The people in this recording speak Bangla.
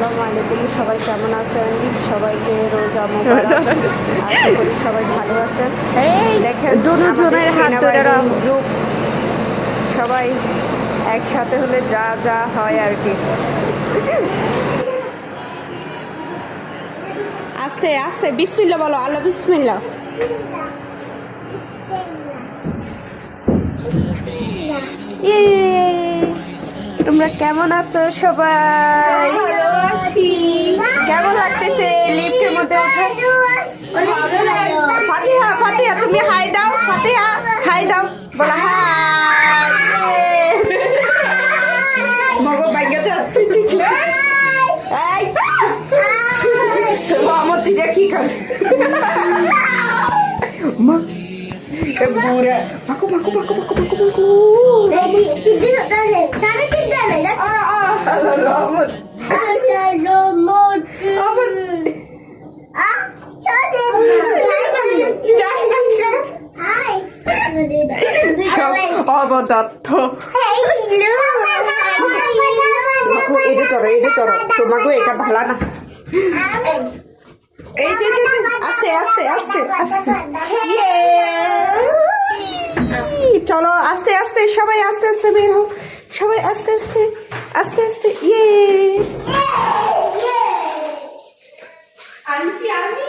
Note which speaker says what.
Speaker 1: আসসালামু আলাইকুম। সবাই কেমন আছেন? সবাইকে রোজা মোবারক। আশা করি সবাই ভালো আছেন। দেখেন
Speaker 2: দুজনের হাত ধরে
Speaker 1: গ্রুপ সবাই একসাথে হলে যা যা হয় আর কি। আস্তে আস্তে বিসমিল্লাহ বলো, আল্লাহ বিসমিল্লাহ। তোমরা কেমন আছো সবাই?
Speaker 2: ভালো আছি।
Speaker 1: কেমন লাগতেছে লিফটের মধ্যে উঠে? ফাতিহা ফাতিহা তুমি হাই দাও, ফাতিহা হাই দাও, বলো হাই। মগো বাইকে যাচ্ছে এই মামতি যে কি করে বুড়া পাকো পাকো পাকো পাকো পাকো পাকো রহমত অবদত্ত এটা ধরো তোমাকে এটা ভালো না। এই যে আস্তে আস্তে আস্তে আস্তে চলো আস্তে আস্তে সবাই আস্তে আস্তে বের হোক, সবাই আস্তে আস্তে আস্তে আস্তে
Speaker 2: আমি